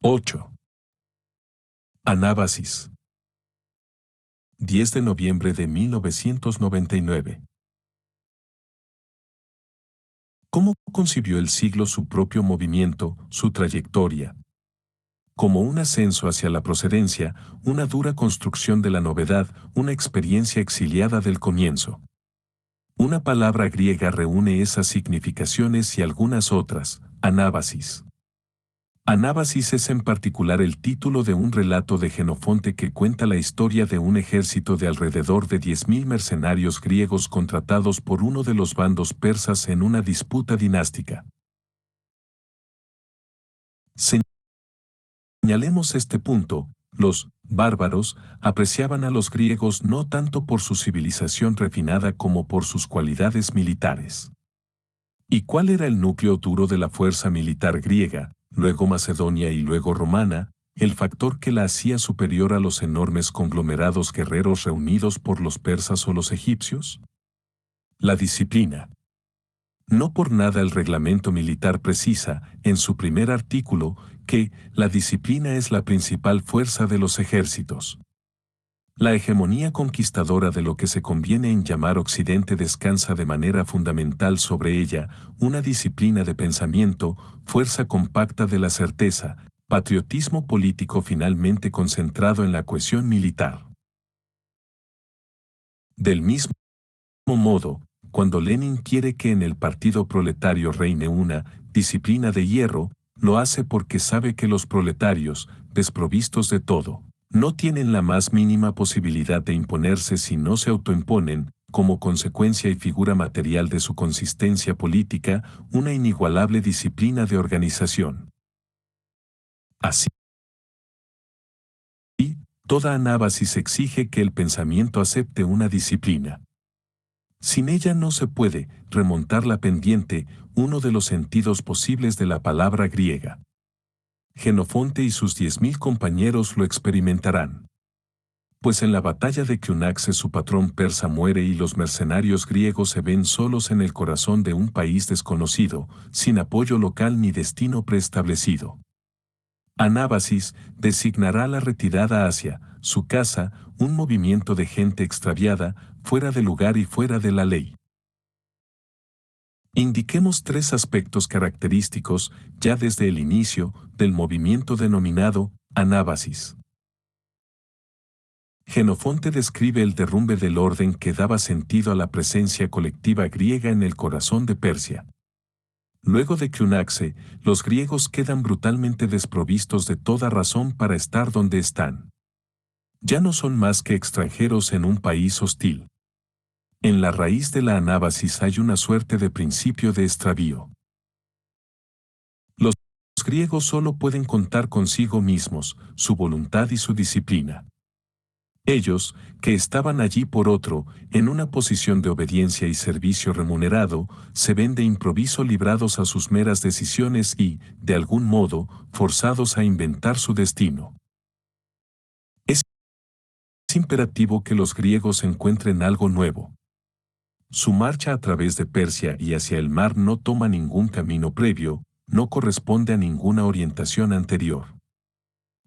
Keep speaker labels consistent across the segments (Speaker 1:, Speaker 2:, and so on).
Speaker 1: 8. Anábasis. 10 de noviembre de 1999. ¿Cómo concibió el siglo su propio movimiento, su trayectoria? Como un ascenso hacia la procedencia, una dura construcción de la novedad, una experiencia exiliada del comienzo. Una palabra griega reúne esas significaciones y algunas otras, anábasis. Anábasis es en particular el título de un relato de Jenofonte que cuenta la historia de un ejército de alrededor de 10.000 mercenarios griegos contratados por uno de los bandos persas en una disputa dinástica. Señalemos este punto: los bárbaros apreciaban a los griegos no tanto por su civilización refinada como por sus cualidades militares. ¿Y cuál era el núcleo duro de la fuerza militar griega, luego macedonia y luego romana, el factor que la hacía superior a los enormes conglomerados guerreros reunidos por los persas o los egipcios? La disciplina. No por nada el reglamento militar precisa, en su primer artículo, que la disciplina es la principal fuerza de los ejércitos. La hegemonía conquistadora de lo que se conviene en llamar Occidente descansa de manera fundamental sobre ella, una disciplina de pensamiento, fuerza compacta de la certeza, patriotismo político finalmente concentrado en la cohesión militar. Del mismo modo, cuando Lenin quiere que en el partido proletario reine una disciplina de hierro, lo hace porque sabe que los proletarios, desprovistos de todo, no tienen la más mínima posibilidad de imponerse si no se autoimponen, como consecuencia y figura material de su consistencia política, una inigualable disciplina de organización. Así, toda anábasis exige que el pensamiento acepte una disciplina. Sin ella no se puede remontar la pendiente, uno de los sentidos posibles de la palabra griega. Jenofonte y sus 10.000 compañeros lo experimentarán. Pues en la batalla de Cunaxe su patrón persa muere y los mercenarios griegos se ven solos en el corazón de un país desconocido, sin apoyo local ni destino preestablecido. Anábasis designará la retirada hacia su casa, un movimiento de gente extraviada, fuera de lugar y fuera de la ley. Indiquemos 3 aspectos característicos, ya desde el inicio, del movimiento denominado anábasis. Jenofonte describe el derrumbe del orden que daba sentido a la presencia colectiva griega en el corazón de Persia. Luego de Cunaxe, los griegos quedan brutalmente desprovistos de toda razón para estar donde están. Ya no son más que extranjeros en un país hostil. En la raíz de la anábasis hay una suerte de principio de extravío. Los griegos solo pueden contar consigo mismos, su voluntad y su disciplina. Ellos, que estaban allí por otro, en una posición de obediencia y servicio remunerado, se ven de improviso librados a sus meras decisiones y, de algún modo, forzados a inventar su destino. Es imperativo que los griegos encuentren algo nuevo. Su marcha a través de Persia y hacia el mar no toma ningún camino previo, no corresponde a ninguna orientación anterior.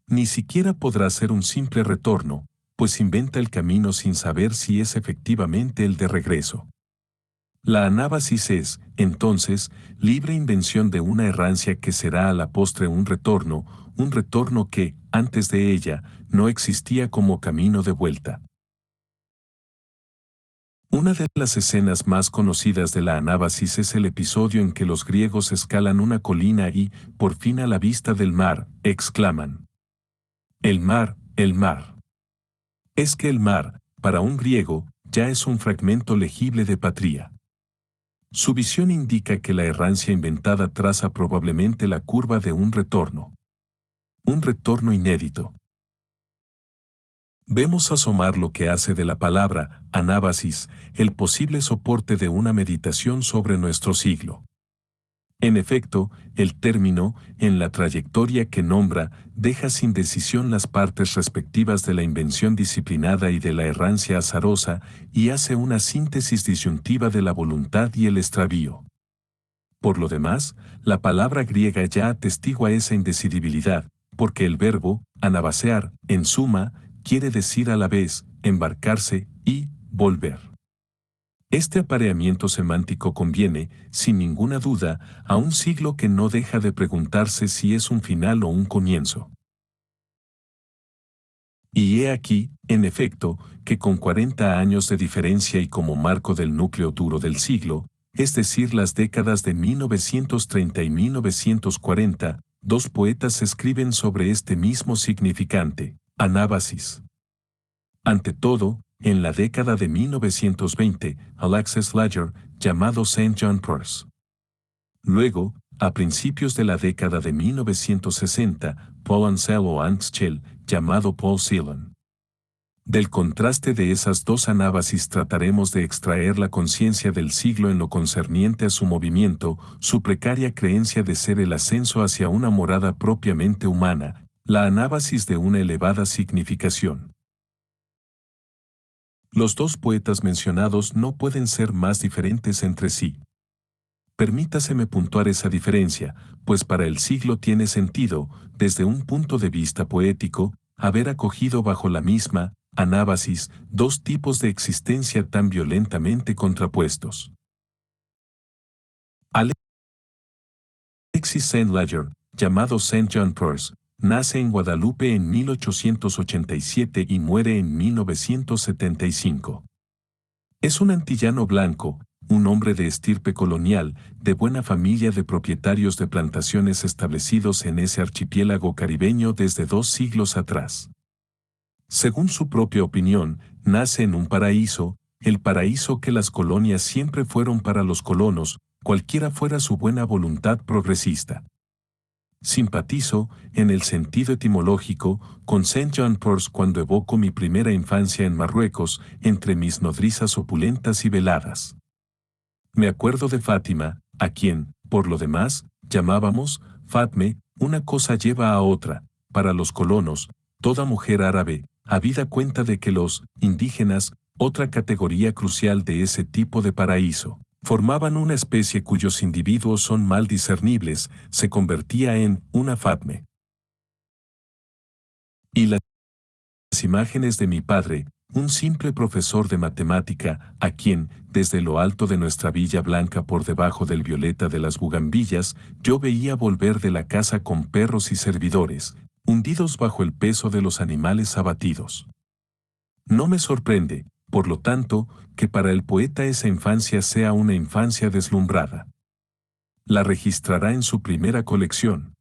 Speaker 1: Ni siquiera podrá ser un simple retorno, pues inventa el camino sin saber si es efectivamente el de regreso. La anábasis es, entonces, libre invención de una errancia que será a la postre un retorno que, antes de ella, no existía como camino de vuelta. Una de las escenas más conocidas de la anábasis es el episodio en que los griegos escalan una colina y, por fin a la vista del mar, exclaman: ¡El mar, el mar! Es que el mar, para un griego, ya es un fragmento legible de patria. Su visión indica que la errancia inventada traza probablemente la curva de un retorno. Un retorno inédito. Vemos asomar lo que hace de la palabra anábasis el posible soporte de una meditación sobre nuestro siglo. En efecto, el término, en la trayectoria que nombra, deja sin decisión las partes respectivas de la invención disciplinada y de la errancia azarosa, y hace una síntesis disyuntiva de la voluntad y el extravío. Por lo demás, la palabra griega ya atestigua esa indecidibilidad, porque el verbo, anavasear, en suma, quiere decir a la vez, embarcarse y volver. Este apareamiento semántico conviene, sin ninguna duda, a un siglo que no deja de preguntarse si es un final o un comienzo. Y he aquí, en efecto, que con 40 años de diferencia y como marco del núcleo duro del siglo, es decir, las décadas de 1930 y 1940, dos poetas escriben sobre este mismo significante, anábasis. Ante todo, en la década de 1920, Alexis Lager, llamado St. John Perse. Luego, a principios de la década de 1960, Paul Anselmo Anschel, llamado Paul Celan. Del contraste de esas dos anábasis trataremos de extraer la conciencia del siglo en lo concerniente a su movimiento, su precaria creencia de ser el ascenso hacia una morada propiamente humana, la anábasis de una elevada significación. Los dos poetas mencionados no pueden ser más diferentes entre sí. Permítaseme puntuar esa diferencia, pues para el siglo tiene sentido, desde un punto de vista poético, haber acogido bajo la misma anábasis dos tipos de existencia tan violentamente contrapuestos. Alexis St. Leger, llamado St. John Perse, nace en Guadalupe en 1887 y muere en 1975. Es un antillano blanco, un hombre de estirpe colonial, de buena familia de propietarios de plantaciones establecidos en ese archipiélago caribeño desde 2 siglos atrás. Según su propia opinión, nace en un paraíso, el paraíso que las colonias siempre fueron para los colonos, cualquiera fuera su buena voluntad progresista. Simpatizo, en el sentido etimológico, con St. John Perse cuando evoco mi primera infancia en Marruecos, entre mis nodrizas opulentas y veladas. Me acuerdo de Fátima, a quien, por lo demás, llamábamos Fatme, una cosa lleva a otra, para los colonos, toda mujer árabe, habida cuenta de que los indígenas, otra categoría crucial de ese tipo de paraíso, formaban una especie cuyos individuos son mal discernibles, se convertía en una Fatme. Y las imágenes de mi padre, un simple profesor de matemática, a quien, desde lo alto de nuestra Villa Blanca por debajo del violeta de las bugambillas, yo veía volver de la casa con perros y servidores, hundidos bajo el peso de los animales abatidos. No me sorprende, por lo tanto, que para el poeta esa infancia sea una infancia deslumbrada. La registrará en su primera colección.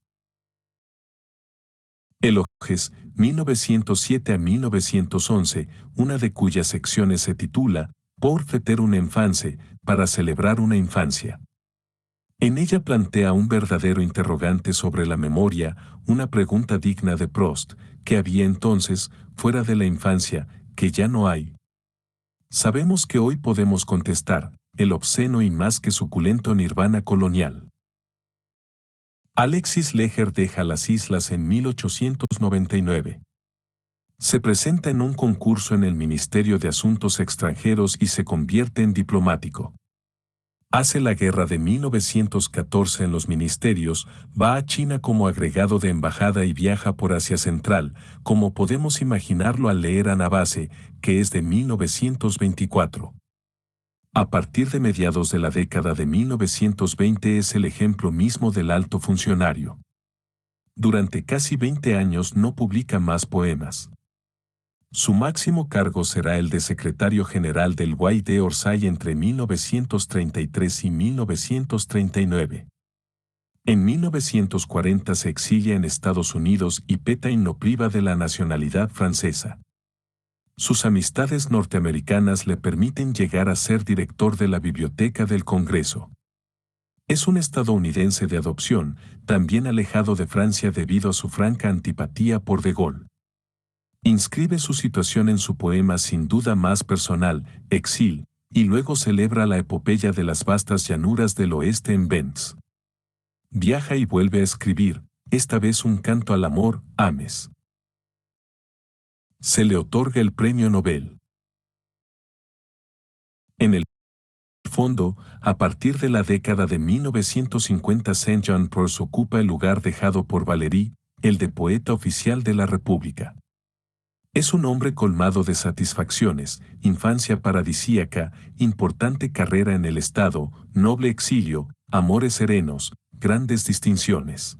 Speaker 1: Eloges, 1907 a 1911, una de cuyas secciones se titula Por feter una infance, para celebrar una infancia. En ella plantea un verdadero interrogante sobre la memoria, una pregunta digna de Proust, que había entonces, fuera de la infancia, que ya no hay. Sabemos que hoy podemos contestar, el obsceno y más que suculento nirvana colonial. Alexis Leger deja las islas en 1899. Se presenta en un concurso en el Ministerio de Asuntos Extranjeros y se convierte en diplomático. Hace la guerra de 1914 en los ministerios, va a China como agregado de embajada y viaja por Asia Central, como podemos imaginarlo al leer Anabase, que es de 1924. A partir de mediados de la década de 1920 es el ejemplo mismo del alto funcionario. Durante casi 20 años no publica más poemas. Su máximo cargo será el de secretario general del Quai d'Orsay entre 1933 y 1939. En 1940 se exilia en Estados Unidos y Pétain lo priva de la nacionalidad francesa. Sus amistades norteamericanas le permiten llegar a ser director de la Biblioteca del Congreso. Es un estadounidense de adopción, también alejado de Francia debido a su franca antipatía por De Gaulle. Inscribe su situación en su poema sin duda más personal, Exil, y luego celebra la epopeya de las vastas llanuras del oeste en Vence. Viaja y vuelve a escribir, esta vez un canto al amor, Ames. Se le otorga el premio Nobel. En el fondo, a partir de la década de 1950 Saint John Perse ocupa el lugar dejado por Valéry, el de poeta oficial de la República. Es un hombre colmado de satisfacciones, infancia paradisíaca, importante carrera en el Estado, noble exilio, amores serenos, grandes distinciones.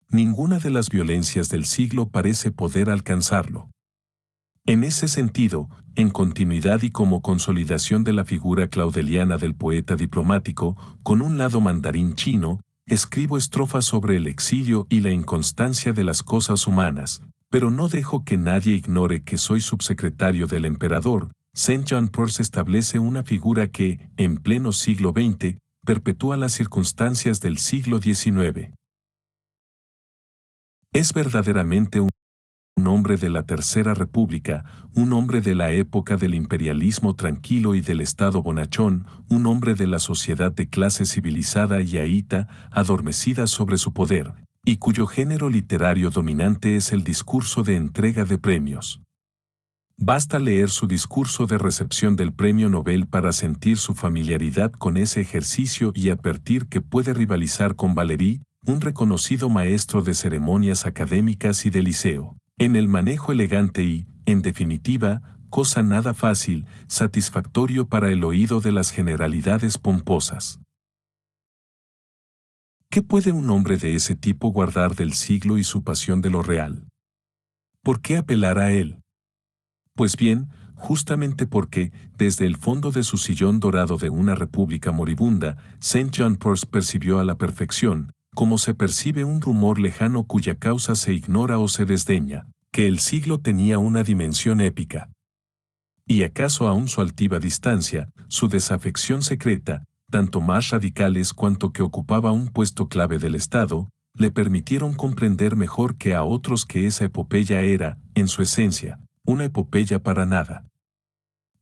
Speaker 1: Ninguna de las violencias del siglo parece poder alcanzarlo. En ese sentido, en continuidad y como consolidación de la figura claudeliana del poeta diplomático, con un lado mandarín chino, escribo estrofas sobre el exilio y la inconstancia de las cosas humanas, pero no dejo que nadie ignore que soy subsecretario del emperador. Saint John Perse establece una figura que, en pleno siglo XX, perpetúa las circunstancias del siglo XIX. Es verdaderamente un hombre de la Tercera República, un hombre de la época del imperialismo tranquilo y del Estado bonachón, un hombre de la sociedad de clase civilizada y ahita, adormecida sobre su poder, y cuyo género literario dominante es el discurso de entrega de premios. Basta leer su discurso de recepción del Premio Nobel para sentir su familiaridad con ese ejercicio y advertir que puede rivalizar con Valéry, un reconocido maestro de ceremonias académicas y de liceo, en el manejo elegante y, en definitiva, cosa nada fácil, satisfactorio para el oído de las generalidades pomposas. ¿Qué puede un hombre de ese tipo guardar del siglo y su pasión de lo real? ¿Por qué apelar a él? Pues bien, justamente porque, desde el fondo de su sillón dorado de una república moribunda, Saint John Perse percibió a la perfección, como se percibe un rumor lejano cuya causa se ignora o se desdeña, que el siglo tenía una dimensión épica. Y acaso aún su altiva distancia, su desafección secreta, tanto más radicales cuanto que ocupaba un puesto clave del Estado, le permitieron comprender mejor que a otros que esa epopeya era, en su esencia, una epopeya para nada.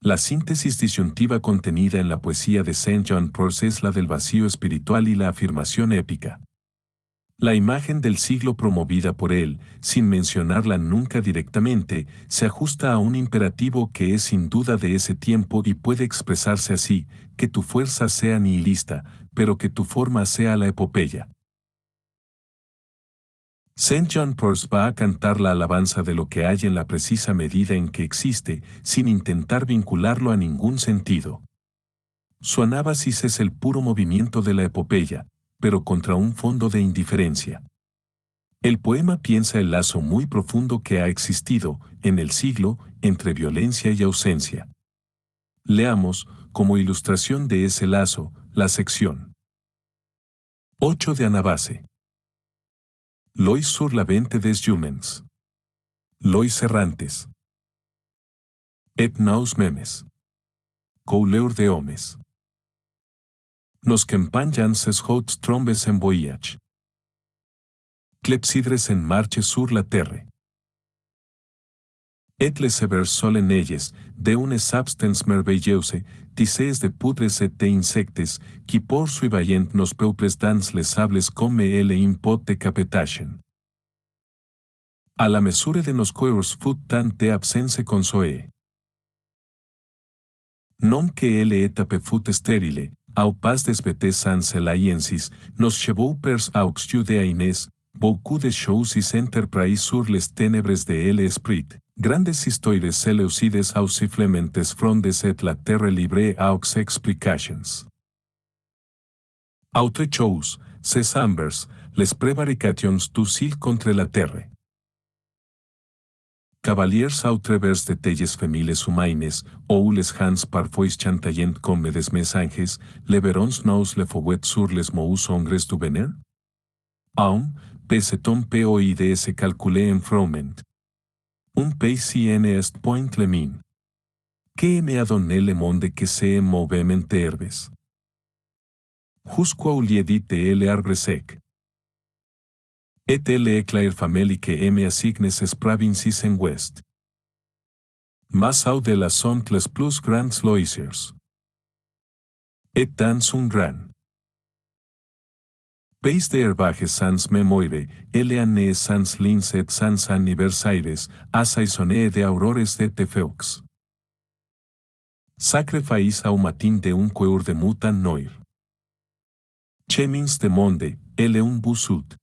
Speaker 1: La síntesis disyuntiva contenida en la poesía de Saint John Perse es la del vacío espiritual y la afirmación épica. La imagen del siglo promovida por él, sin mencionarla nunca directamente, se ajusta a un imperativo que es sin duda de ese tiempo y puede expresarse así: que tu fuerza sea nihilista, pero que tu forma sea la epopeya. Saint John Perse va a cantar la alabanza de lo que hay en la precisa medida en que existe, sin intentar vincularlo a ningún sentido. Su anábasis es el puro movimiento de la epopeya, pero contra un fondo de indiferencia. El poema piensa el lazo muy profundo que ha existido, en el siglo, entre violencia y ausencia. Leamos, como ilustración de ese lazo, la sección 8 de Anabase. Lois sur la vente des humens. Lois errantes. Et nous memes. Couleur de homes. Nos campagnan ses hauts trombes en voyage. Clepsidres en marche sur la terre. Et les severs solen elles, de une substance merveilleuse, tisses de poudres et d'insectes, qui poursuivent nos peuples dans les sables comme elle impot de capetation. A la mesure de nos coeurs fut tant de absence consoe. Non que elle etape fut stérile, au pas des bêtes sans l'aiensis, nos chevaux pers aux yeux de Aines, beaucoup de choses is enterprise sur les ténèbres de elle esprit, grandes histoires seleucides aux sifflementes frondes et la terre libre aux explications. Autre chose, ces ambers, les prevarications du sil contre la terre. Cavaliers outrevers de telles femiles humaines, ou les hans parfois chantaillent comme des messages, leverons nous le fouet sur les mous hongres du vener? Aum, peseton poids calculé en froment. Un pays si en est point le min. Que me a donné le monde que se movement herbes. Jusqu'au liedit de el arbre sec. Et elle éclair famille que me assignes es provinces en ouest. Mas au de la sont les plus grands loisirs. Et dans un grand pays de herbages sans memoire, elle année sans lins et sans anniversaires, assaisonné de aurores de tefeux. Sacrifice au matin de un coeur de mutan noir. Chemins de monde, elle un busut.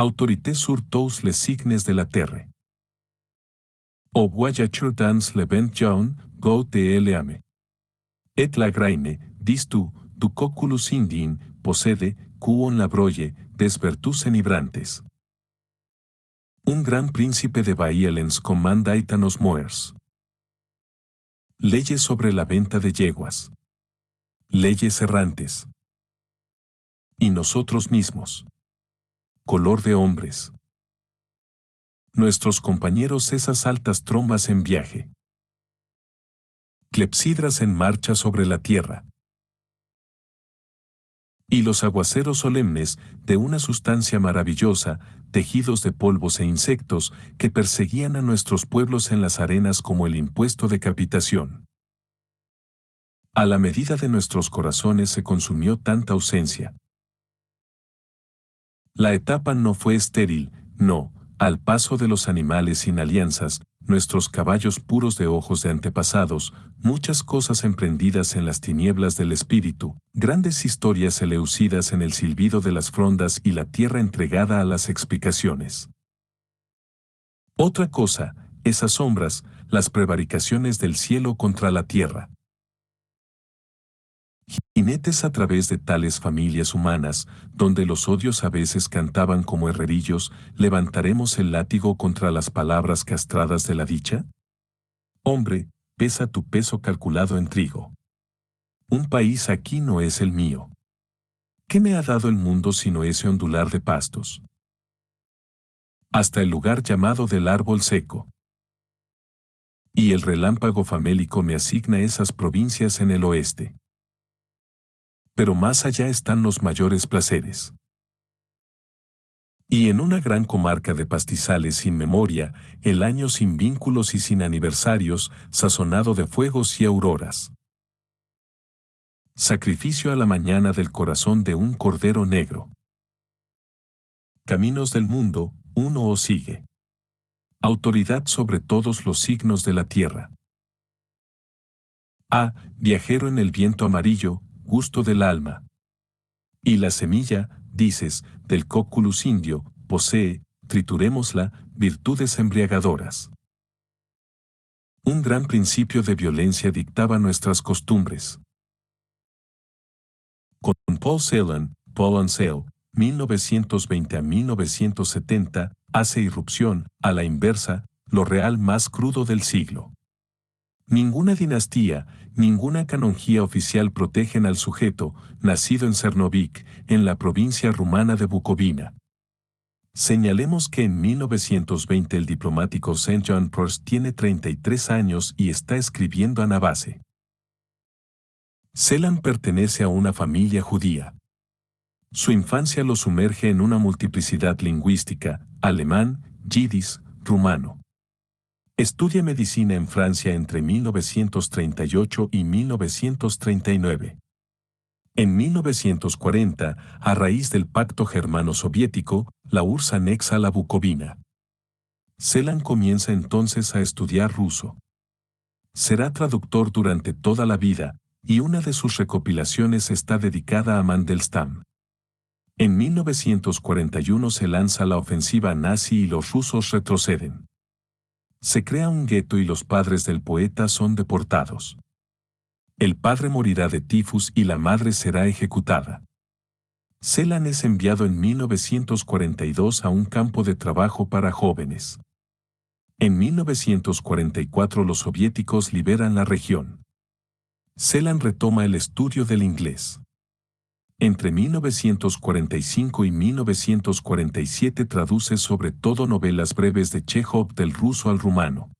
Speaker 1: Autorité sur tous les signes de la terre. Au voyager dans le vent jaune, go de l'âme. Et la graine, dis tu coculus indien, possede, cuon la broye, des vertus enibrantes. Un gran príncipe de Bahielens comanda Aitanos Moers. Leyes sobre la venta de yeguas. Leyes errantes. Y nosotros mismos. Color de hombres. Nuestros compañeros esas altas trombas en viaje. Clepsidras en marcha sobre la tierra. Y los aguaceros solemnes, de una sustancia maravillosa, tejidos de polvos e insectos, que perseguían a nuestros pueblos en las arenas como el impuesto de capitación. A la medida de nuestros corazones se consumió tanta ausencia. La etapa no fue estéril, no, al paso de los animales sin alianzas, nuestros caballos puros de ojos de antepasados, muchas cosas emprendidas en las tinieblas del espíritu, grandes historias eleucidas en el silbido de las frondas y la tierra entregada a las explicaciones. Otra cosa, esas sombras, las prevaricaciones del cielo contra la tierra. Jinetes a través de tales familias humanas, donde los odios a veces cantaban como herrerillos, ¿levantaremos el látigo contra las palabras castradas de la dicha? Hombre, pesa tu peso calculado en trigo. Un país aquí no es el mío. ¿Qué me ha dado el mundo sino ese ondular de pastos? Hasta el lugar llamado del árbol seco. Y el relámpago famélico me asigna esas provincias en el oeste. Pero más allá están los mayores placeres. Y en una gran comarca de pastizales sin memoria, el año sin vínculos y sin aniversarios, sazonado de fuegos y auroras. Sacrificio a la mañana del corazón de un cordero negro. Caminos del mundo, uno os sigue. Autoridad sobre todos los signos de la tierra. Viajero en el viento amarillo, gusto del alma. Y la semilla, dices, del coculus indio, posee, triturémosla, virtudes embriagadoras. Un gran principio de violencia dictaba nuestras costumbres. Con Paul Celan, Paul Ansel, 1920 a 1970, hace irrupción, a la inversa, lo real más crudo del siglo. Ninguna dinastía, ninguna canonjía oficial protegen al sujeto, nacido en Cernovic, en la provincia rumana de Bucovina. Señalemos que en 1920 el diplomático St. John Peirce tiene 33 años y está escribiendo a Navase. Celan pertenece a una familia judía. Su infancia lo sumerge en una multiplicidad lingüística, alemán, yidis, rumano. Estudia medicina en Francia entre 1938 y 1939. En 1940, a raíz del pacto germano-soviético, la URSS anexa la Bucovina. Celan comienza entonces a estudiar ruso. Será traductor durante toda la vida, y una de sus recopilaciones está dedicada a Mandelstam. En 1941 se lanza la ofensiva nazi y los rusos retroceden. Se crea un gueto y los padres del poeta son deportados. El padre morirá de tifus y la madre será ejecutada. Celan es enviado en 1942 a un campo de trabajo para jóvenes. En 1944 los soviéticos liberan la región. Celan retoma el estudio del inglés. Entre 1945 y 1947 traduce sobre todo novelas breves de Chekhov del ruso al rumano.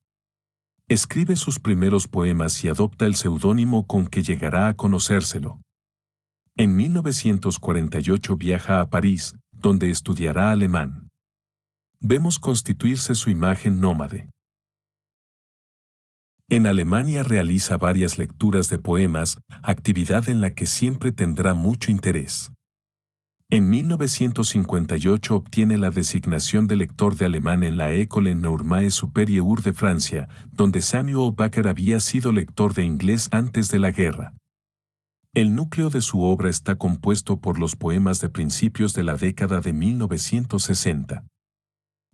Speaker 1: Escribe sus primeros poemas y adopta el seudónimo con que llegará a conocérselo. En 1948 viaja a París, donde estudiará alemán. Vemos constituirse su imagen nómade. En Alemania realiza varias lecturas de poemas, actividad en la que siempre tendrá mucho interés. En 1958 obtiene la designación de lector de alemán en la École Normale Supérieure de Francia, donde Samuel Becker había sido lector de inglés antes de la guerra. El núcleo de su obra está compuesto por los poemas de principios de la década de 1960.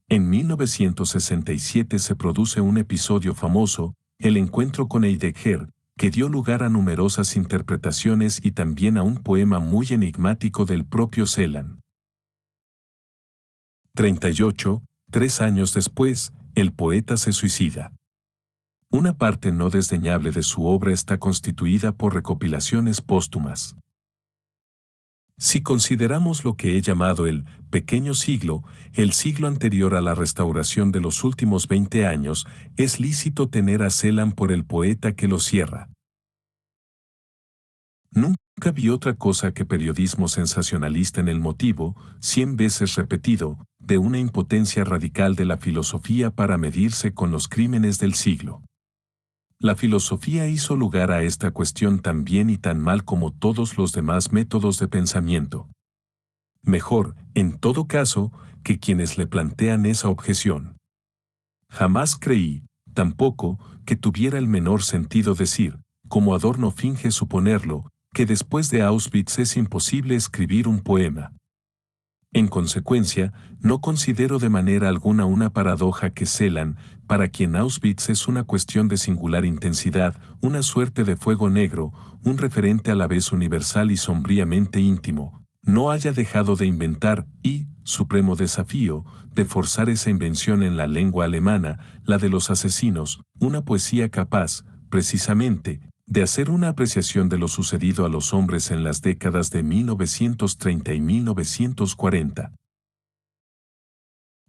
Speaker 1: En 1967 se produce un episodio famoso, el encuentro con Heidegger, que dio lugar a numerosas interpretaciones y también a un poema muy enigmático del propio Celan. 38. 3 años después, el poeta se suicida. Una parte no desdeñable de su obra está constituida por recopilaciones póstumas. Si consideramos lo que he llamado el pequeño siglo, el siglo anterior a la restauración de los últimos 20 años, es lícito tener a Celan por el poeta que lo cierra. Nunca vi otra cosa que periodismo sensacionalista en el motivo, 100 veces repetido, de una impotencia radical de la filosofía para medirse con los crímenes del siglo. La filosofía hizo lugar a esta cuestión tan bien y tan mal como todos los demás métodos de pensamiento. Mejor, en todo caso, que quienes le plantean esa objeción. Jamás creí, tampoco, que tuviera el menor sentido decir, como Adorno finge suponerlo, que después de Auschwitz es imposible escribir un poema. En consecuencia, no considero de manera alguna una paradoja que Celan, para quien Auschwitz es una cuestión de singular intensidad, una suerte de fuego negro, un referente a la vez universal y sombríamente íntimo, no haya dejado de inventar y, supremo desafío, de forzar esa invención en la lengua alemana, la de los asesinos, una poesía capaz, precisamente, de hacer una apreciación de lo sucedido a los hombres en las décadas de 1930 y 1940.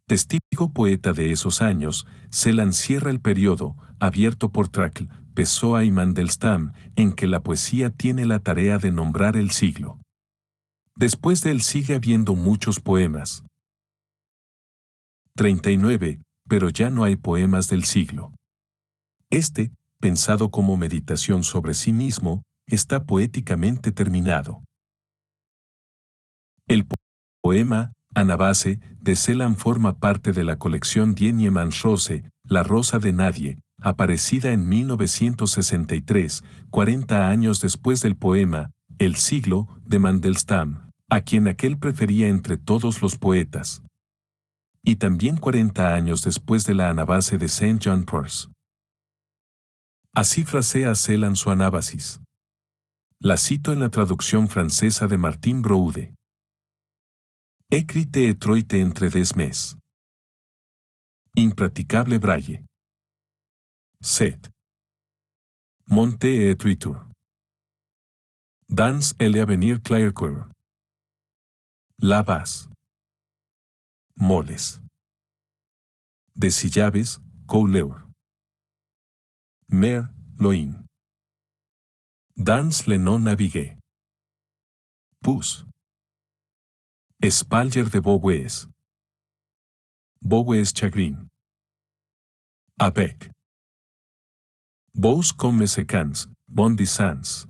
Speaker 1: Testigo poeta de esos años, Celan cierra el periodo, abierto por Trakl, Pessoa y Mandelstam, en que la poesía tiene la tarea de nombrar el siglo. Después de él sigue habiendo muchos poemas. 39, pero ya no hay poemas del siglo. Este, pensado como meditación sobre sí mismo, está poéticamente terminado. El poema, Anabase, de Celan forma parte de la colección Die Niemannsrose, La Rosa de Nadie, aparecida en 1963, 40 años después del poema, El siglo, de Mandelstam, a quien aquel prefería entre todos los poetas. Y también 40 años después de la Anabase de Saint John Perse. Así frasea Celan su anábasis. La cito en la traducción francesa de Martin Broude. Écrite et troite entre des mes. Impraticable braille. Set. Monte et ritur. Dans el avenir claircoeur. La base. Moles. De Sillaves, Couleur. Mer, Loin. Dans le non navigué. Pus. Espalger de Beauvais. Beauvais chagrin. Avec. Vos comme séquence, bon distance.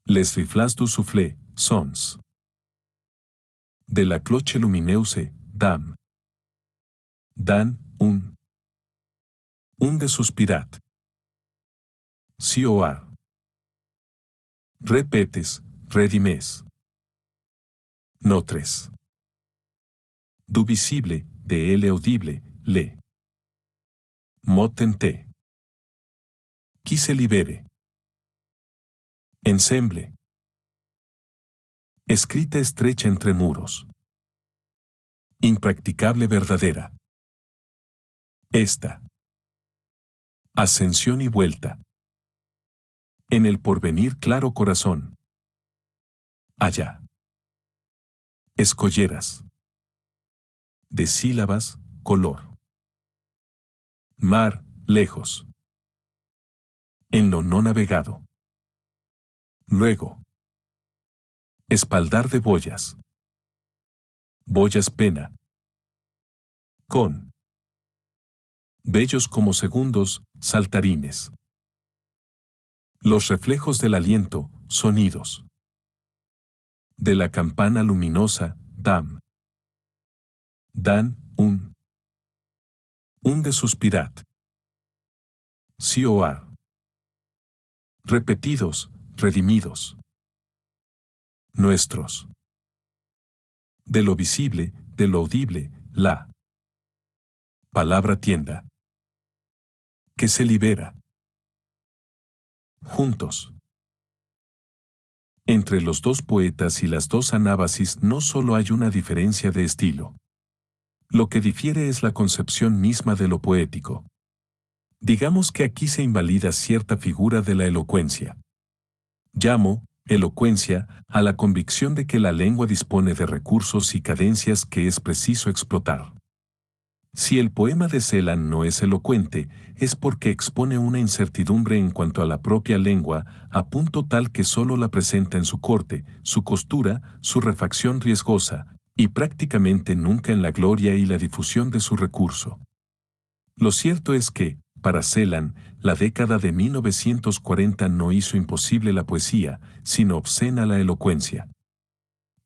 Speaker 1: Les riflas du soufflé, sons. De la cloche lumineuse, dam. Dan, un de suspirat. Cioar. Repetes, redimes. Notres. Du visible, de el audible, le. Motente. Qui se libere. Ensemble. Escrita estrecha entre muros. Impracticable verdadera. Esta. Ascensión y vuelta. En el porvenir claro corazón. Allá. Escolleras. De sílabas, color. Mar, lejos. En lo no navegado. Luego. Espaldar de boyas. Boyas pena. Con. Bellos como segundos, saltarines. Los reflejos del aliento, sonidos. De la campana luminosa, dam. Dan, un de suspirat. Cioar. Repetidos, redimidos. Nuestros. De lo visible, de lo audible, la palabra tienda. Que se libera. Juntos. Entre los dos poetas y las dos anábasis no solo hay una diferencia de estilo. Lo que difiere es la concepción misma de lo poético. Digamos que aquí se invalida cierta figura de la elocuencia. Llamo, elocuencia, a la convicción de que la lengua dispone de recursos y cadencias que es preciso explotar. Si el poema de Celan no es elocuente, es porque expone una incertidumbre en cuanto a la propia lengua, a punto tal que solo la presenta en su corte, su costura, su refacción riesgosa, y prácticamente nunca en la gloria y la difusión de su recurso. Lo cierto es que, para Celan, la década de 1940 no hizo imposible la poesía, sino obscena la elocuencia.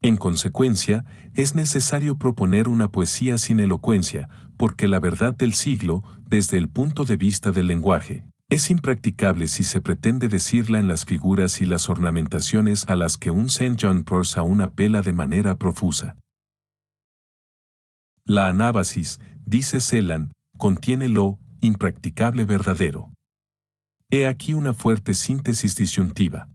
Speaker 1: En consecuencia, es necesario proponer una poesía sin elocuencia, porque la verdad del siglo, desde el punto de vista del lenguaje, es impracticable si se pretende decirla en las figuras y las ornamentaciones a las que un St. John Perse aún apela de manera profusa. La anábasis, dice Celan, contiene lo impracticable verdadero. He aquí una fuerte síntesis disyuntiva.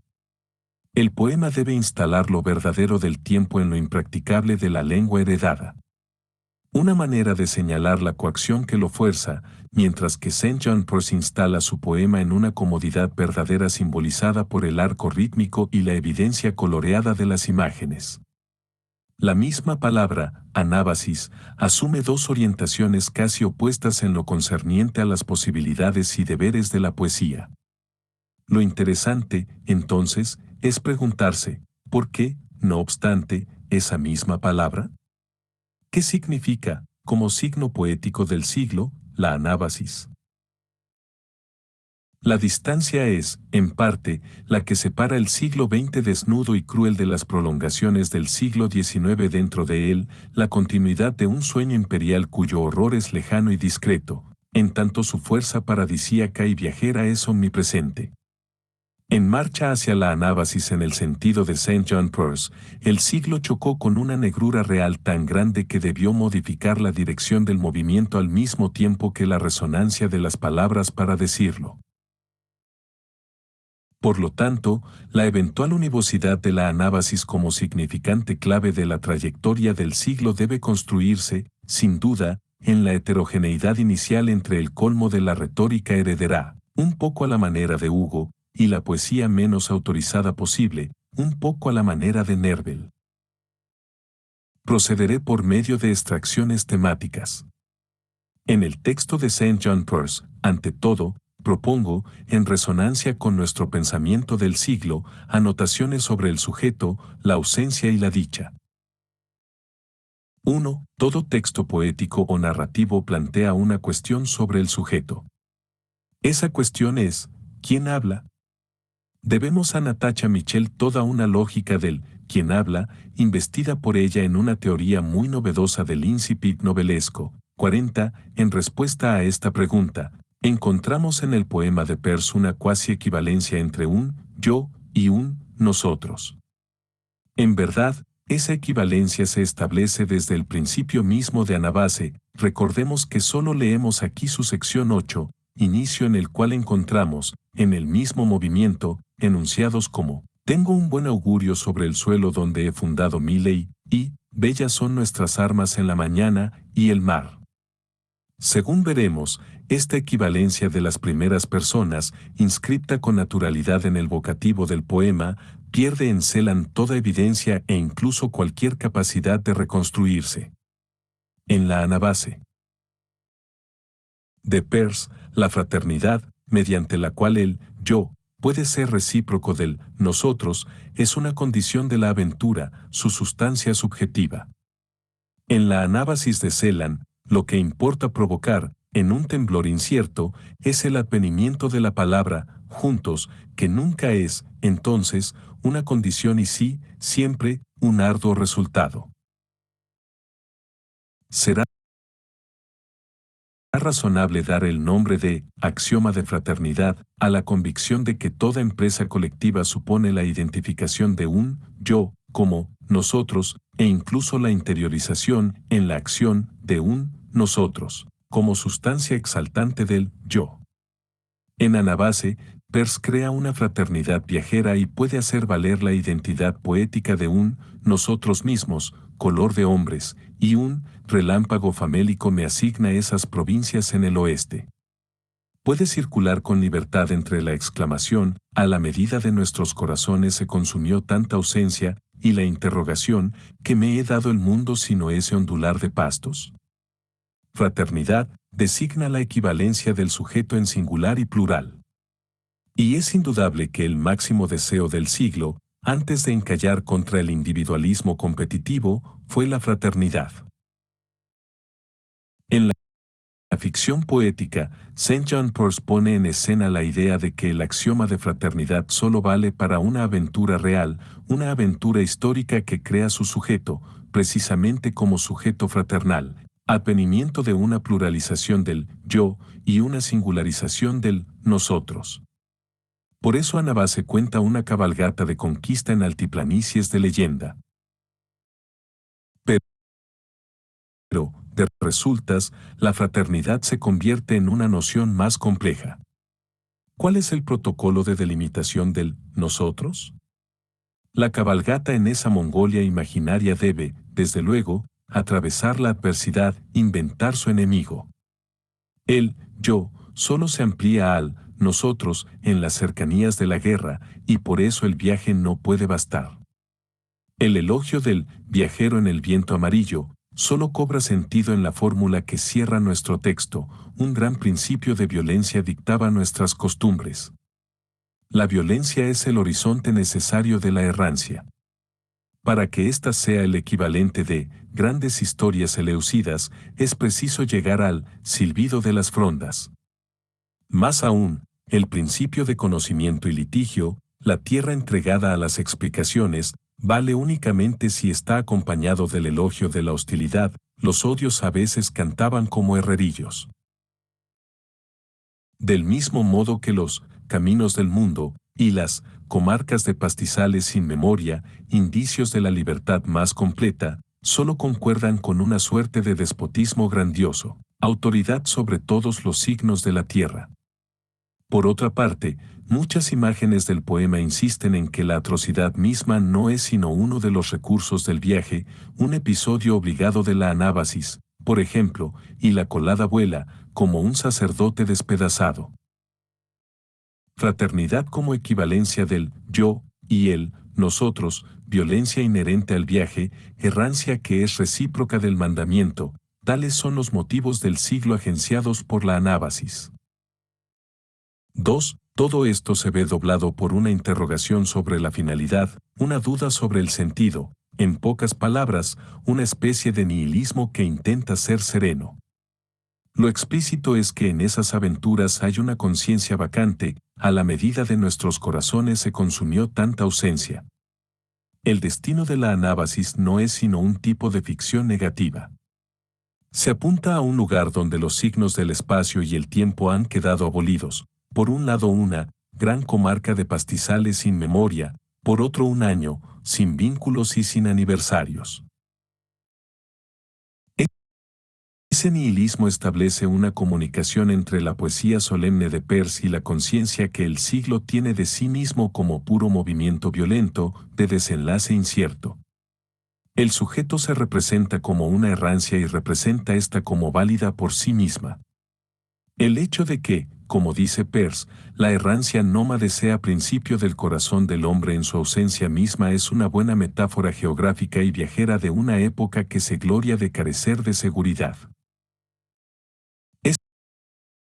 Speaker 1: El poema debe instalar lo verdadero del tiempo en lo impracticable de la lengua heredada. Una manera de señalar la coacción que lo fuerza, mientras que St. John Perse instala su poema en una comodidad verdadera simbolizada por el arco rítmico y la evidencia coloreada de las imágenes. La misma palabra, anábasis, asume dos orientaciones casi opuestas en lo concerniente a las posibilidades y deberes de la poesía. Lo interesante, entonces, es preguntarse, ¿por qué, no obstante, esa misma palabra? ¿Qué significa, como signo poético del siglo, la anábasis? La distancia es, en parte, la que separa el siglo XX desnudo y cruel de las prolongaciones del siglo XIX dentro de él, la continuidad de un sueño imperial cuyo horror es lejano y discreto, en tanto su fuerza paradisíaca y viajera es omnipresente. En marcha hacia la anábasis en el sentido de St. John Perse, el siglo chocó con una negrura real tan grande que debió modificar la dirección del movimiento al mismo tiempo que la resonancia de las palabras para decirlo. Por lo tanto, la eventual univocidad de la anábasis como significante clave de la trayectoria del siglo debe construirse, sin duda, en la heterogeneidad inicial entre el colmo de la retórica heredera, un poco a la manera de Hugo, y la poesía menos autorizada posible, un poco a la manera de Nerval. Procederé por medio de extracciones temáticas. En el texto de St. John Perse, ante todo, propongo, en resonancia con nuestro pensamiento del siglo, anotaciones sobre el sujeto, la ausencia y la dicha. 1. Todo texto poético o narrativo plantea una cuestión sobre el sujeto. Esa cuestión es, ¿quién habla? Debemos a Natacha Michel toda una lógica del «quién habla», investida por ella en una teoría muy novedosa del incipit novelesco. 40. En respuesta a esta pregunta, encontramos en el poema de Perse una cuasi equivalencia entre un «yo» y un «nosotros». En verdad, esa equivalencia se establece desde el principio mismo de Anabase. Recordemos que solo leemos aquí su sección 8, inicio en el cual encontramos, en el mismo movimiento, enunciados como, tengo un buen augurio sobre el suelo donde he fundado mi ley, y, bellas son nuestras armas en la mañana, y el mar. Según veremos, esta equivalencia de las primeras personas, inscripta con naturalidad en el vocativo del poema, pierde en Celan toda evidencia e incluso cualquier capacidad de reconstruirse. En la anabase de Perse, la fraternidad, mediante la cual el yo puede ser recíproco del nosotros, es una condición de la aventura, su sustancia subjetiva. En la anábasis de Celan, lo que importa provocar, en un temblor incierto, es el advenimiento de la palabra, juntos, que nunca es, entonces, una condición y sí, siempre, un arduo resultado. Será razonable dar el nombre de axioma de fraternidad a la convicción de que toda empresa colectiva supone la identificación de un yo como nosotros e incluso la interiorización en la acción de un nosotros como sustancia exaltante del yo. En Anabase, Peirce crea una fraternidad viajera y puede hacer valer la identidad poética de un nosotros mismos, color de hombres, y un relámpago famélico me asigna esas provincias en el oeste. Puede circular con libertad entre la exclamación, a la medida de nuestros corazones se consumió tanta ausencia, y la interrogación, ¿qué me he dado el mundo sino ese ondular de pastos? Fraternidad designa la equivalencia del sujeto en singular y plural. Y es indudable que el máximo deseo del siglo, antes de encallar contra el individualismo competitivo, fue la fraternidad. En la ficción poética, Saint John Peirce pone en escena la idea de que el axioma de fraternidad solo vale para una aventura real, una aventura histórica que crea su sujeto, precisamente como sujeto fraternal, advenimiento de una pluralización del yo y una singularización del nosotros. Por eso Anabase cuenta una cabalgata de conquista en altiplanicies de leyenda. Pero, de resultas, la fraternidad se convierte en una noción más compleja. ¿Cuál es el protocolo de delimitación del nosotros? La cabalgata en esa Mongolia imaginaria debe, desde luego, atravesar la adversidad, inventar su enemigo. El yo solo se amplía al nosotros en las cercanías de la guerra, y por eso el viaje no puede bastar. El elogio del viajero en el viento amarillo solo cobra sentido en la fórmula que cierra nuestro texto, un gran principio de violencia dictaba nuestras costumbres. La violencia es el horizonte necesario de la errancia. Para que ésta sea el equivalente de grandes historias eleusidas, es preciso llegar al silbido de las frondas. Más aún, el principio de conocimiento y litigio, la tierra entregada a las explicaciones, vale únicamente si está acompañado del elogio de la hostilidad, los odios a veces cantaban como herrerillos. Del mismo modo que los caminos del mundo y las comarcas de pastizales sin memoria, indicios de la libertad más completa, solo concuerdan con una suerte de despotismo grandioso, autoridad sobre todos los signos de la tierra. Por otra parte, muchas imágenes del poema insisten en que la atrocidad misma no es sino uno de los recursos del viaje, un episodio obligado de la anábasis, por ejemplo, y la colada vuela, como un sacerdote despedazado. Fraternidad como equivalencia del yo y el nosotros, violencia inherente al viaje, errancia que es recíproca del mandamiento, tales son los motivos del siglo agenciados por la anábasis. 2. Todo esto se ve doblado por una interrogación sobre la finalidad, una duda sobre el sentido, en pocas palabras, una especie de nihilismo que intenta ser sereno. Lo explícito es que en esas aventuras hay una conciencia vacante, a la medida de nuestros corazones se consumió tanta ausencia. El destino de la anábasis no es sino un tipo de ficción negativa. Se apunta a un lugar donde los signos del espacio y el tiempo han quedado abolidos, por un lado una gran comarca de pastizales sin memoria, por otro un año, sin vínculos y sin aniversarios. Ese nihilismo establece una comunicación entre la poesía solemne de Peirce y la conciencia que el siglo tiene de sí mismo como puro movimiento violento, de desenlace incierto. El sujeto se representa como una errancia y representa esta como válida por sí misma. El hecho de que, como dice Peirce, la errancia nómade sea principio del corazón del hombre en su ausencia misma es una buena metáfora geográfica y viajera de una época que se gloria de carecer de seguridad.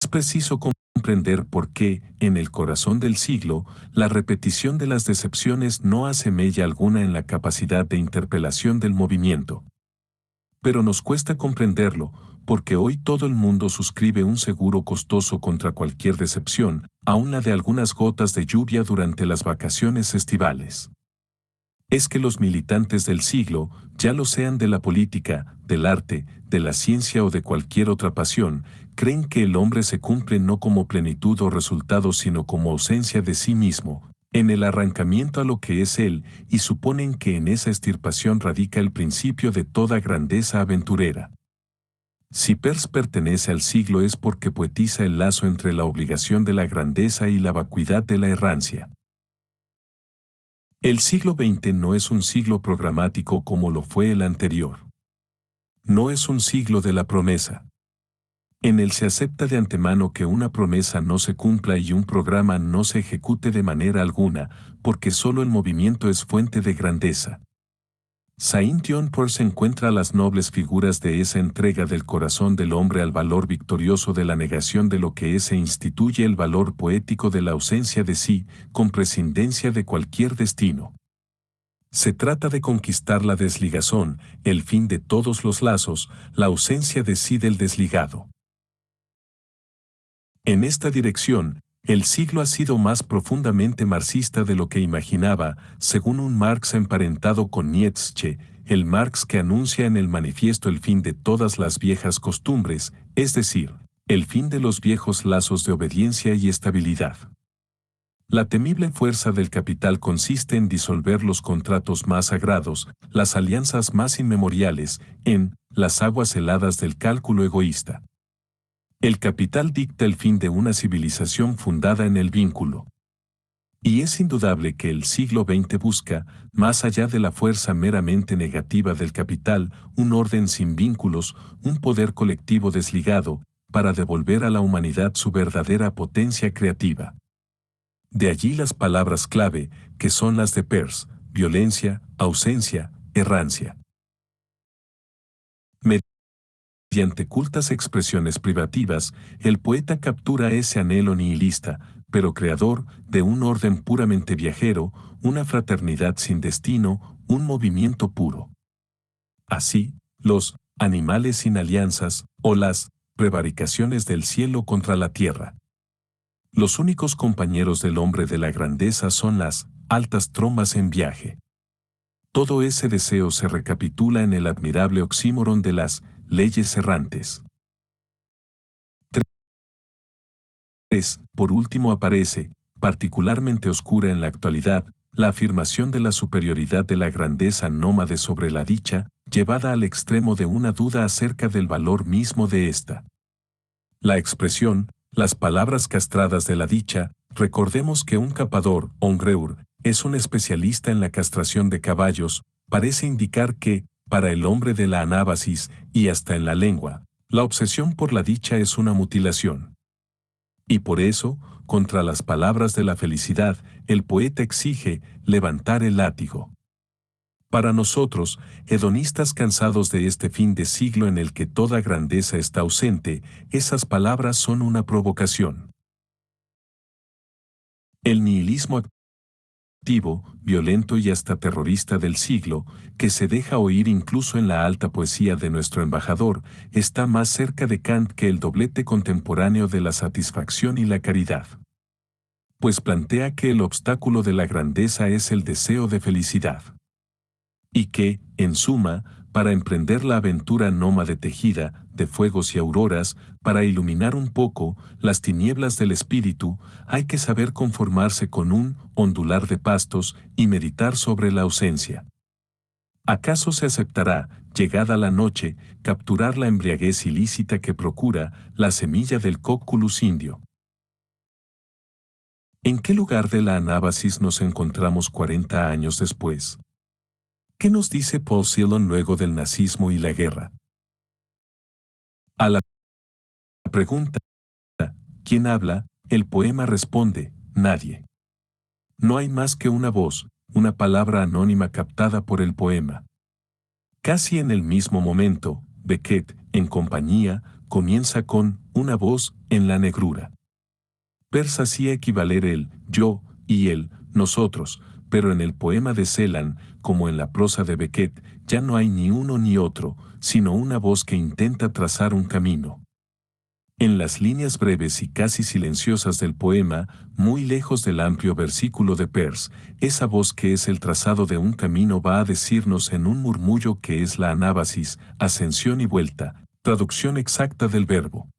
Speaker 1: Es preciso comprender por qué, en el corazón del siglo, la repetición de las decepciones no hace mella alguna en la capacidad de interpelación del movimiento. Pero nos cuesta comprenderlo, porque hoy todo el mundo suscribe un seguro costoso contra cualquier decepción, aun la de algunas gotas de lluvia durante las vacaciones estivales. Es que los militantes del siglo, ya lo sean de la política, del arte, de la ciencia o de cualquier otra pasión, creen que el hombre se cumple no como plenitud o resultado sino como ausencia de sí mismo, en el arrancamiento a lo que es él, y suponen que en esa extirpación radica el principio de toda grandeza aventurera. Si Peirce pertenece al siglo es porque poetiza el lazo entre la obligación de la grandeza y la vacuidad de la errancia. El siglo XX no es un siglo programático como lo fue el anterior. No es un siglo de la promesa. En él se acepta de antemano que una promesa no se cumpla y un programa no se ejecute de manera alguna, porque solo el movimiento es fuente de grandeza. Saint-John Peirce encuentra las nobles figuras de esa entrega del corazón del hombre al valor victorioso de la negación de lo que es e instituye el valor poético de la ausencia de sí, con prescindencia de cualquier destino. Se trata de conquistar la desligazón, el fin de todos los lazos, la ausencia de sí del desligado. En esta dirección, el siglo ha sido más profundamente marxista de lo que imaginaba, según un Marx emparentado con Nietzsche, el Marx que anuncia en el manifiesto el fin de todas las viejas costumbres, es decir, el fin de los viejos lazos de obediencia y estabilidad. La temible fuerza del capital consiste en disolver los contratos más sagrados, las alianzas más inmemoriales, en las aguas heladas del cálculo egoísta. El capital dicta el fin de una civilización fundada en el vínculo. Y es indudable que el siglo XX busca, más allá de la fuerza meramente negativa del capital, un orden sin vínculos, un poder colectivo desligado, para devolver a la humanidad su verdadera potencia creativa. De allí las palabras clave, que son las de Peirce: violencia, ausencia, errancia. Mediante cultas expresiones privativas, el poeta captura ese anhelo nihilista, pero creador, de un orden puramente viajero, una fraternidad sin destino, un movimiento puro. Así, los animales sin alianzas, o las prevaricaciones del cielo contra la tierra. Los únicos compañeros del hombre de la grandeza son las altas trombas en viaje. Todo ese deseo se recapitula en el admirable oxímoron de las leyes errantes. 3. Por último aparece, particularmente oscura en la actualidad, la afirmación de la superioridad de la grandeza nómade sobre la dicha, llevada al extremo de una duda acerca del valor mismo de ésta. La expresión, las palabras castradas de la dicha, recordemos que un capador, hongreur, es un especialista en la castración de caballos, parece indicar que, para el hombre de la anábasis, y hasta en la lengua, la obsesión por la dicha es una mutilación. Y por eso, contra las palabras de la felicidad, el poeta exige levantar el látigo. Para nosotros, hedonistas cansados de este fin de siglo en el que toda grandeza está ausente, esas palabras son una provocación. El nihilismo activo, violento y hasta terrorista del siglo, que se deja oír incluso en la alta poesía de nuestro embajador, está más cerca de Kant que el doblete contemporáneo de la satisfacción y la caridad. Pues plantea que el obstáculo de la grandeza es el deseo de felicidad. Y que, en suma, para emprender la aventura nómade tejida, de fuegos y auroras, para iluminar un poco las tinieblas del espíritu, hay que saber conformarse con un ondular de pastos y meditar sobre la ausencia. ¿Acaso se aceptará, llegada la noche, capturar la embriaguez ilícita que procura la semilla del cocculus indio? ¿En qué lugar de la anábasis nos encontramos 40 años después? ¿Qué nos dice Paul Celan luego del nazismo y la guerra? A la pregunta, ¿quién habla?, el poema responde, nadie. No hay más que una voz, una palabra anónima captada por el poema. Casi en el mismo momento, Beckett, en compañía, comienza con una voz en la negrura. Peirce hacía equivaler el yo y el nosotros, pero en el poema de Celan, como en la prosa de Beckett, ya no hay ni uno ni otro, sino una voz que intenta trazar un camino. En las líneas breves y casi silenciosas del poema, muy lejos del amplio versículo de Peirce, esa voz que es el trazado de un camino va a decirnos en un murmullo que es la anábasis, ascensión y vuelta, traducción exacta del verbo.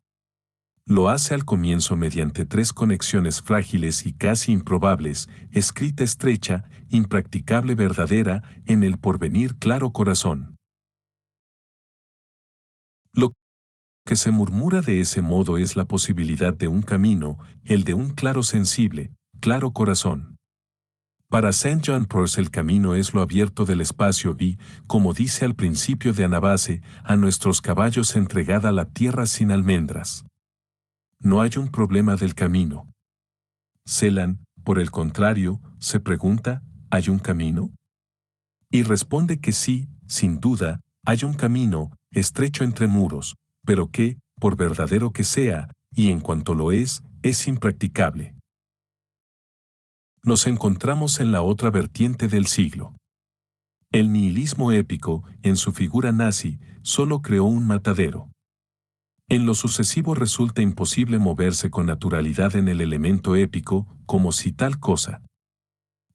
Speaker 1: Lo hace al comienzo mediante tres conexiones frágiles y casi improbables, escrita estrecha, impracticable verdadera, en el porvenir claro corazón. Lo que se murmura de ese modo es la posibilidad de un camino, el de un claro sensible, claro corazón. Para Saint John Peirce el camino es lo abierto del espacio y, como dice al principio de Anabase, a nuestros caballos entregada la tierra sin almendras. No hay un problema del camino. Celan, por el contrario, se pregunta, ¿hay un camino? Y responde que sí, sin duda, hay un camino, estrecho entre muros, pero que, por verdadero que sea, y en cuanto lo es impracticable. Nos encontramos en la otra vertiente del siglo. El nihilismo épico, en su figura nazi, solo creó un matadero. En lo sucesivo resulta imposible moverse con naturalidad en el elemento épico, como si tal cosa.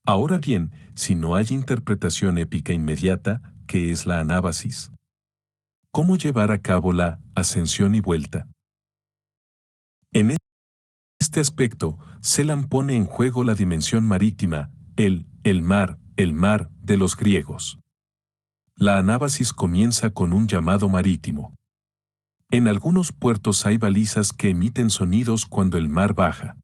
Speaker 1: Ahora bien, si no hay interpretación épica inmediata, ¿qué es la anábasis? ¿Cómo llevar a cabo la ascensión y vuelta? En este aspecto, Celan pone en juego la dimensión marítima, el mar de los griegos. La anábasis comienza con un llamado marítimo. En algunos puertos hay balizas que emiten sonidos cuando el mar baja.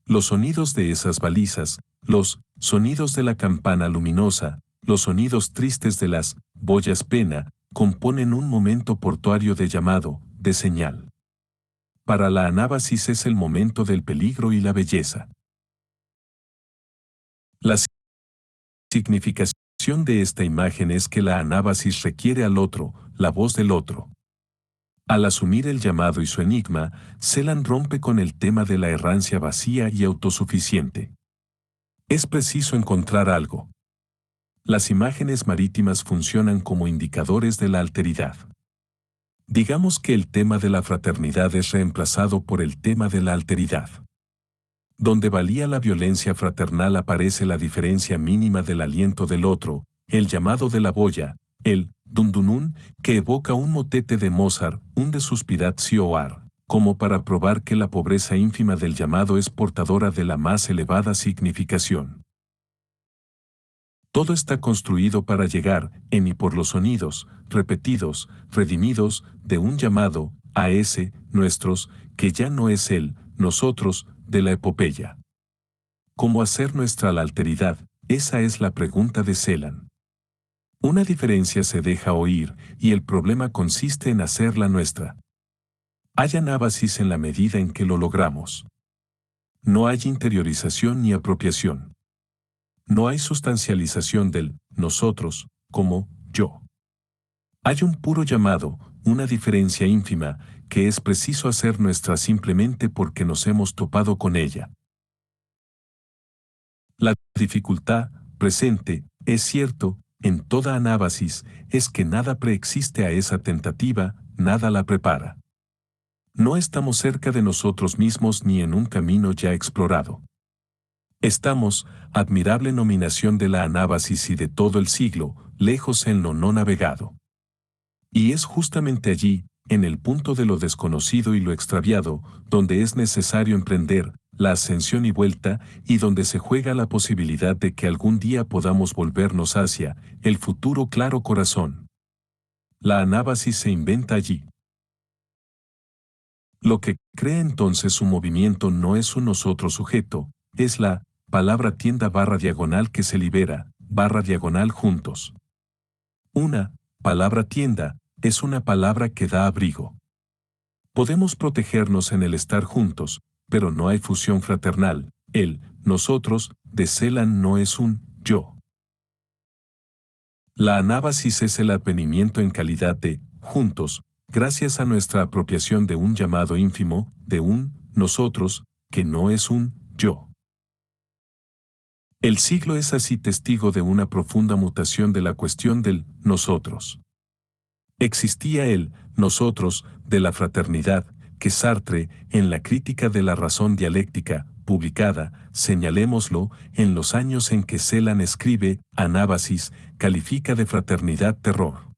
Speaker 1: Los sonidos de esas balizas, los sonidos de la campana luminosa, los sonidos tristes de las boyas pena, componen un momento portuario de llamado, de señal. Para la anábasis es el momento del peligro y la belleza. La significación de esta imagen es que la anábasis requiere al otro, la voz del otro. Al asumir el llamado y su enigma, Celan rompe con el tema de la errancia vacía y autosuficiente. Es preciso encontrar algo. Las imágenes marítimas funcionan como indicadores de la alteridad. Digamos que el tema de la fraternidad es reemplazado por el tema de la alteridad. Donde valía la violencia fraternal aparece la diferencia mínima del aliento del otro, el llamado de la boya, el dundunun, que evoca un motete de Mozart, un de Suspiratio ar, como para probar que la pobreza ínfima del llamado es portadora de la más elevada significación. Todo está construido para llegar, en y por los sonidos, repetidos, redimidos, de un llamado, a ese, nuestros, que ya no es él, nosotros, de la epopeya. ¿Cómo hacer nuestra la alteridad? Esa es la pregunta de Celan. Una diferencia se deja oír, y el problema consiste en hacerla nuestra. Hay anábasis en la medida en que lo logramos. No hay interiorización ni apropiación. No hay sustancialización del nosotros, como yo. Hay un puro llamado, una diferencia ínfima, que es preciso hacer nuestra simplemente porque nos hemos topado con ella. La dificultad, presente, es cierto, en toda anábasis, es que nada preexiste a esa tentativa, nada la prepara. No estamos cerca de nosotros mismos ni en un camino ya explorado. Estamos, admirable nominación de la anábasis y de todo el siglo, lejos en lo no navegado. Y es justamente allí, en el punto de lo desconocido y lo extraviado, donde es necesario emprender la ascensión y vuelta, y donde se juega la posibilidad de que algún día podamos volvernos hacia el futuro claro corazón. La anábasis se inventa allí. Lo que cree entonces su movimiento no es un nosotros sujeto, es la palabra tienda barra diagonal que se libera, barra diagonal juntos. Una palabra tienda es una palabra que da abrigo. Podemos protegernos en el estar juntos, pero no hay fusión fraternal. El nosotros de Celan no es un yo. La anábasis es el advenimiento en calidad de juntos, gracias a nuestra apropiación de un llamado ínfimo, de un nosotros, que no es un yo. El siglo es así testigo de una profunda mutación de la cuestión del nosotros. Existía el nosotros de la fraternidad, que Sartre, en la crítica de la razón dialéctica, publicada, señalémoslo, en los años en que Celan escribe Anábasis, califica de fraternidad terror.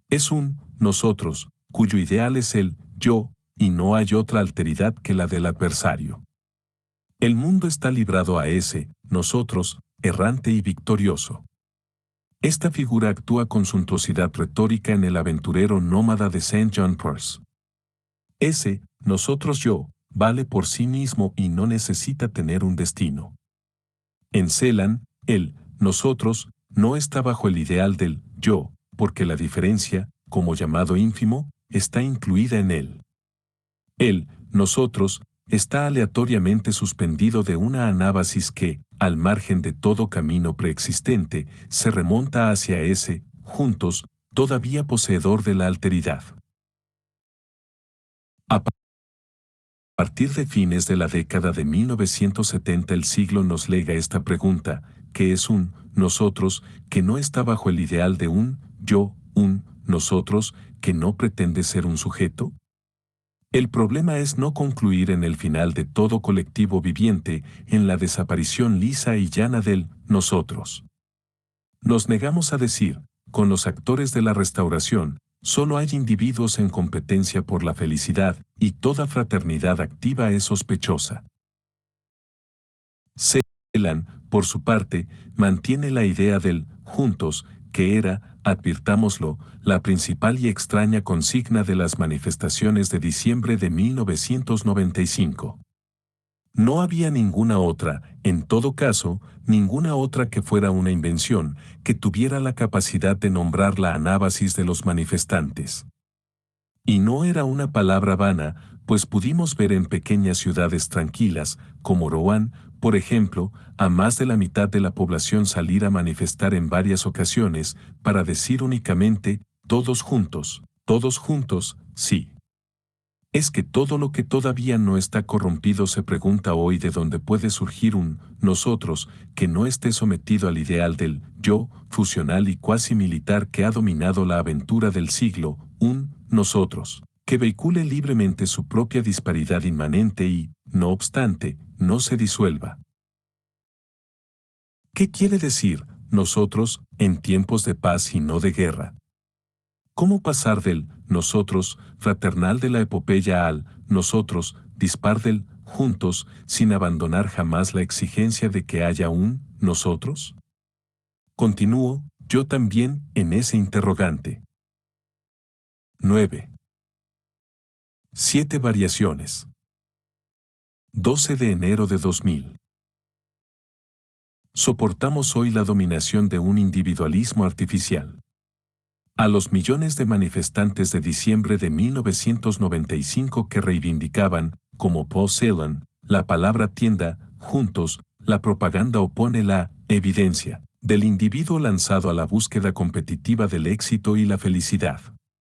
Speaker 1: Es un nosotros, cuyo ideal es el yo, y no hay otra alteridad que la del adversario. El mundo está librado a ese, nosotros, errante y victorioso. Esta figura actúa con suntuosidad retórica en el aventurero nómada de St. John Perse. Ese, nosotros yo, vale por sí mismo y no necesita tener un destino. En Celan, el nosotros no está bajo el ideal del yo, porque la diferencia, como llamado ínfimo, está incluida en él. El nosotros está aleatoriamente suspendido de una anábasis que, al margen de todo camino preexistente, se remonta hacia ese, juntos, todavía poseedor de la alteridad. A partir de fines de la década de 1970 el siglo nos lega esta pregunta, ¿qué es un nosotros que no está bajo el ideal de un yo, un nosotros que no pretende ser un sujeto? El problema es no concluir en el final de todo colectivo viviente en la desaparición lisa y llana del nosotros. Nos negamos a decir, con los actores de la restauración, solo hay individuos en competencia por la felicidad y toda fraternidad activa es sospechosa. Celan, por su parte, mantiene la idea del juntos, que era, advirtámoslo, la principal y extraña consigna de las manifestaciones de diciembre de 1995. No había ninguna otra, en todo caso, ninguna otra que fuera una invención, que tuviera la capacidad de nombrar la anábasis de los manifestantes. Y no era una palabra vana, pues pudimos ver en pequeñas ciudades tranquilas, como Rouen, por ejemplo, a más de la mitad de la población salir a manifestar en varias ocasiones, para decir únicamente, todos juntos, sí. Es que todo lo que todavía no está corrompido se pregunta hoy de dónde puede surgir un nosotros que no esté sometido al ideal del yo fusional y cuasi militar que ha dominado la aventura del siglo, un nosotros que vehicule libremente su propia disparidad inmanente y, no obstante, no se disuelva. ¿Qué quiere decir nosotros en tiempos de paz y no de guerra? ¿Cómo pasar del nosotros fraternal de la epopeya al nosotros dispar del juntos sin abandonar jamás la exigencia de que haya un nosotros? Continúo, yo también, en ese interrogante. 9. 7 variaciones. 12 de enero de 2000. Soportamos hoy la dominación de un individualismo artificial. A los millones de manifestantes de diciembre de 1995 que reivindicaban, como Paul Celan, la palabra tienda, juntos, la propaganda opone la evidencia del individuo lanzado a la búsqueda competitiva del éxito y la felicidad.